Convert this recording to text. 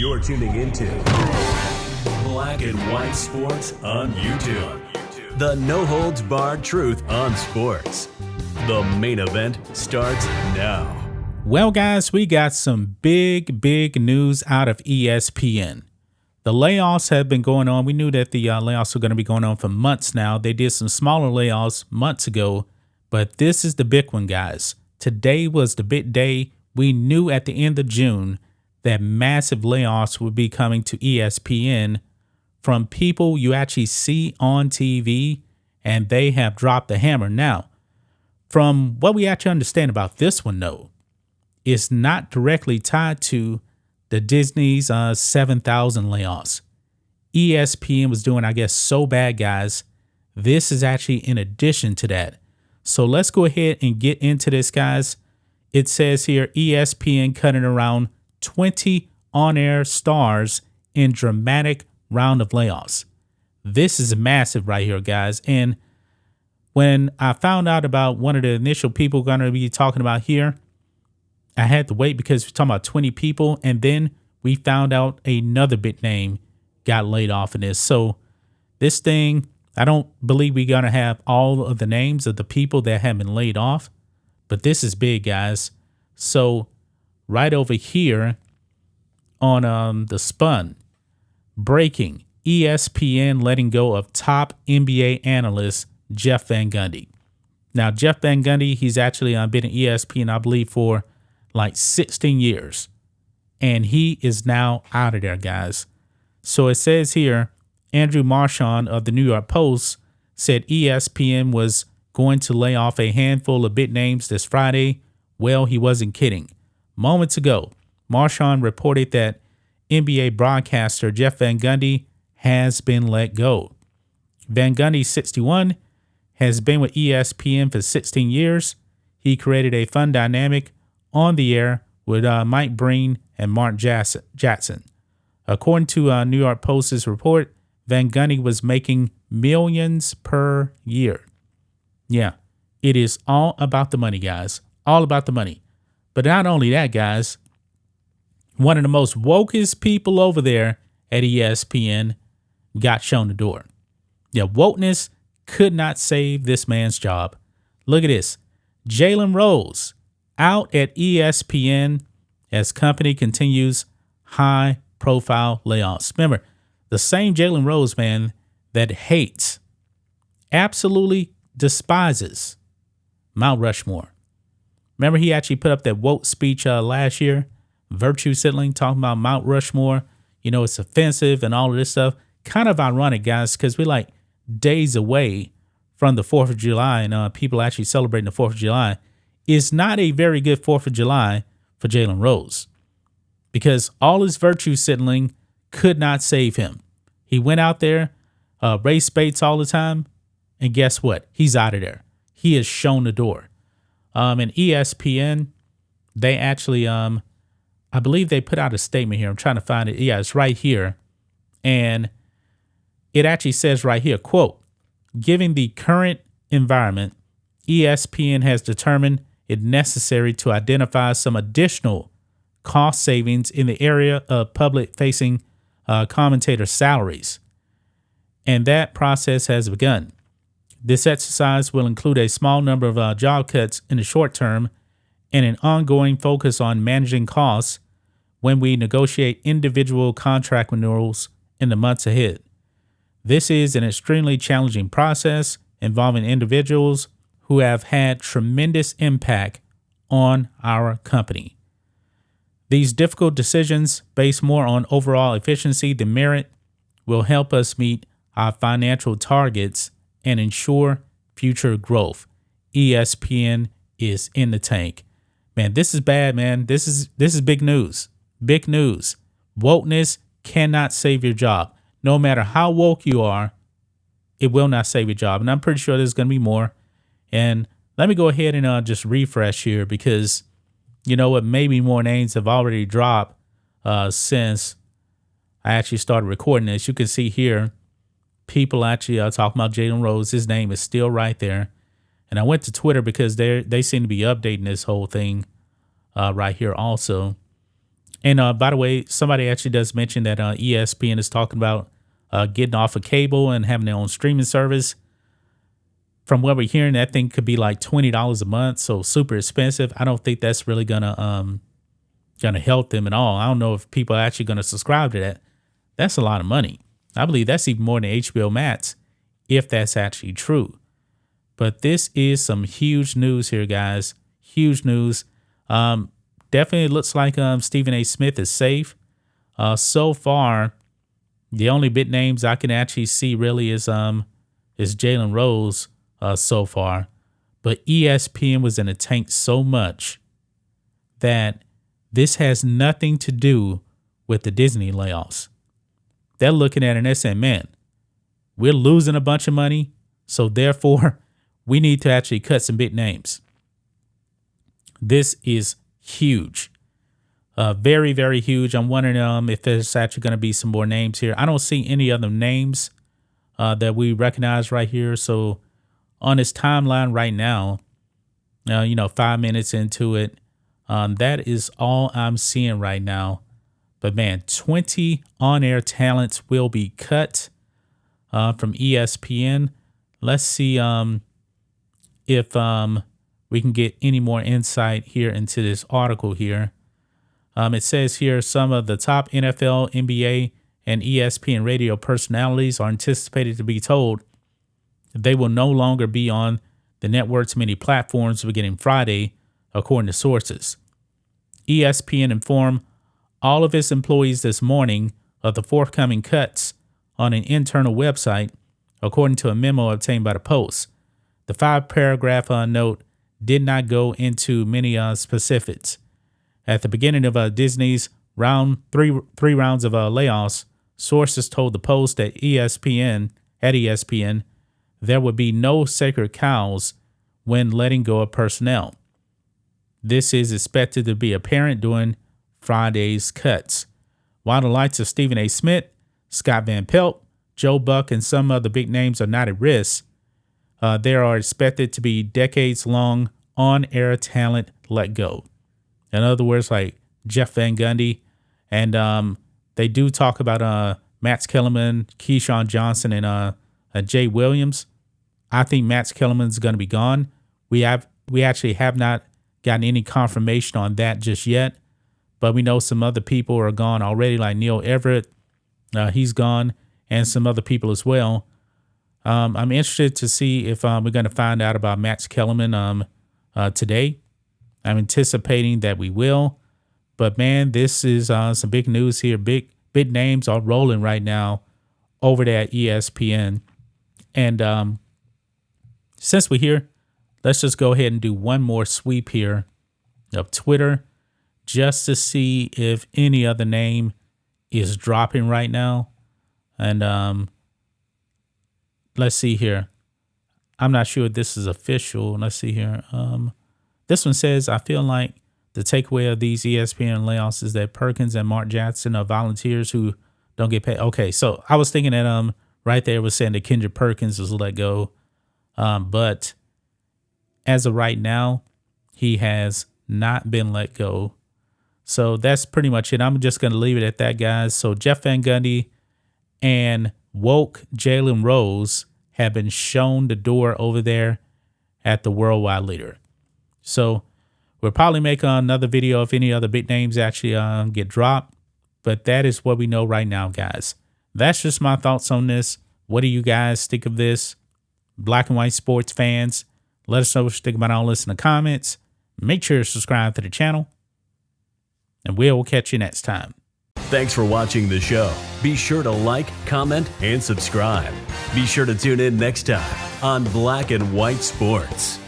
You're tuning into Black and White Sports on YouTube. The no-holds-barred truth on sports. The main event starts now. Well, guys, we got some big news out of ESPN. The layoffs have been going on. We knew that the layoffs were going to be going on for months now. They did some smaller layoffs months ago, but this is the big one, guys. Today was the big day. We knew at the end of June that massive layoffs would be coming to ESPN from people you actually see on TV, and they have dropped the hammer. Now, from what we actually understand about this one, though, it's not directly tied to the Disney's 7,000 layoffs. ESPN was doing, I guess, so bad, guys. This is actually in addition to that. So let's go ahead and get into this, guys. It says here, ESPN cutting around 20 on-air stars in dramatic round of layoffs. This is massive right here, guys. And when I found out about one of the initial people going to be talking about here, I had to wait because we're talking about 20 people. And then we found out another big name got laid off in this. So this thing, I don't believe we're going to have all of the names of the people that have been laid off. But this is big, guys. So right over here on the Spun, breaking, ESPN letting go of top NBA analyst Jeff Van Gundy. Now, Jeff Van Gundy, he's actually been at ESPN, I believe, for like 16 years. And he is now out of there, guys. So it says here, Andrew Marchand of the New York Post said ESPN was going to lay off a handful of big names this Friday. Well, he wasn't kidding. Moments ago, Marchand reported that NBA broadcaster Jeff Van Gundy has been let go. Van Gundy, 61, has been with ESPN for 16 years. He created a fun dynamic on the air with Mike Breen and Mark Jackson. According to New York Post's report, Van Gundy was making millions per year. Yeah, it is all about the money, guys. All about the money. But not only that, guys, one of the most wokest people over there at ESPN got shown the door. Yeah, wokeness could not save this man's job. Look at this. Jalen Rose out at ESPN as company continues high-profile layoffs. Remember, the same Jalen Rose, man, that hates, absolutely despises Mount Rushmore. Remember, he actually put up that woke speech last year, virtue signaling, talking about Mount Rushmore. You know, it's offensive and all of this stuff. Kind of ironic, guys, because we're like days away from the 4th of July and people actually celebrating the 4th of July. It's not a very good 4th of July for Jalen Rose because all his virtue signaling could not save him. He went out there, race baits all the time, and guess what? He's out of there. He has shown the door. And ESPN, they actually, I believe they put out a statement here. I'm trying to find it. Yeah, it's right here. And it actually says right here, quote, given the current environment, ESPN has determined it necessary to identify some additional cost savings in the area of public-facing commentator salaries. And that process has begun. This exercise will include a small number of job cuts in the short term and an ongoing focus on managing costs when we negotiate individual contract renewals in the months ahead. This is an extremely challenging process involving individuals who have had tremendous impact on our company. These difficult decisions, based more on overall efficiency than merit, will help us meet our financial targets and ensure future growth. ESPN is in the tank. Man, this is bad, man. This is big news. Big news. Wokeness cannot save your job. No matter how woke you are, it will not save your job. And I'm pretty sure there's going to be more. And let me go ahead and just refresh here because, you know what, maybe more names have already dropped since I actually started recording this. You can see here, people actually are talking about Jalen Rose. His name is still right there. And I went to Twitter because they seem to be updating this whole thing right here also. And by the way, somebody actually does mention that ESPN is talking about getting off of cable and having their own streaming service. From what we're hearing, that thing could be like $20 a month, so super expensive. I don't think that's really gonna help them at all. I don't know if people are actually gonna subscribe to that. That's a lot of money. I believe that's even more than HBO Max, if that's actually true. But this is some huge news here, guys. Huge news. Definitely looks like Stephen A. Smith is safe. So far, the only big names I can actually see really is Jalen Rose so far. But ESPN was in the tank so much that this has nothing to do with the Disney layoffs. They're looking at it and they're saying, man, we're losing a bunch of money, so therefore we need to actually cut some big names. This is huge. Very, very huge. I'm wondering if there's actually going to be some more names here. I don't see any other names that we recognize right here. So on this timeline right now, 5 minutes into it, that is all I'm seeing right now. But man, 20 on-air talents will be cut from ESPN. Let's see if we can get any more insight here into this article here. It says here some of the top NFL, NBA, and ESPN radio personalities are anticipated to be told they will no longer be on the network's many platforms beginning Friday, according to sources. ESPN informed all of its employees this morning of the forthcoming cuts on an internal website, according to a memo obtained by the Post. The 5-paragraph note did not go into many specifics. At the beginning of Disney's three rounds of layoffs, sources told the Post that ESPN there would be no sacred cows when letting go of personnel. This is expected to be apparent during Friday's cuts. While the likes of Stephen A. Smith, Scott Van Pelt, Joe Buck, and some other big names are not at risk, there are expected to be decades-long on-air talent let go. In other words, like Jeff Van Gundy, and they do talk about Max Kellerman, Keyshawn Johnson, and Jay Williams. I think Max Kellerman's going to be gone. We actually have not gotten any confirmation on that just yet, but we know some other people are gone already, like Neil Everett. He's gone, and some other people as well. I'm interested to see if we're going to find out about Max Kellerman today. I'm anticipating that we will. But, man, this is some big news here. Big names are rolling right now over there at ESPN. And since we're here, let's just go ahead and do one more sweep here of Twitter just to see if any other name is dropping right now. And let's see here. I'm not sure if this is official. Let's see here. This one says, I feel like the takeaway of these ESPN layoffs is that Perkins and Mark Jackson are volunteers who don't get paid. Okay, so I was thinking that right there was saying that Kendrick Perkins was let go. But as of right now, he has not been let go. So that's pretty much it. I'm just going to leave it at that, guys. So Jeff Van Gundy and woke Jalen Rose have been shown the door over there at the Worldwide Leader. So we'll probably make another video if any other big names actually get dropped. But that is what we know right now, guys. That's just my thoughts on this. What do you guys think of this? Black and white sports fans, let us know what you think about all this in the comments. Make sure to subscribe to the channel. And we'll catch you next time. Thanks for watching the show. Be sure to like, comment, and subscribe. Be sure to tune in next time on Black and White Sports.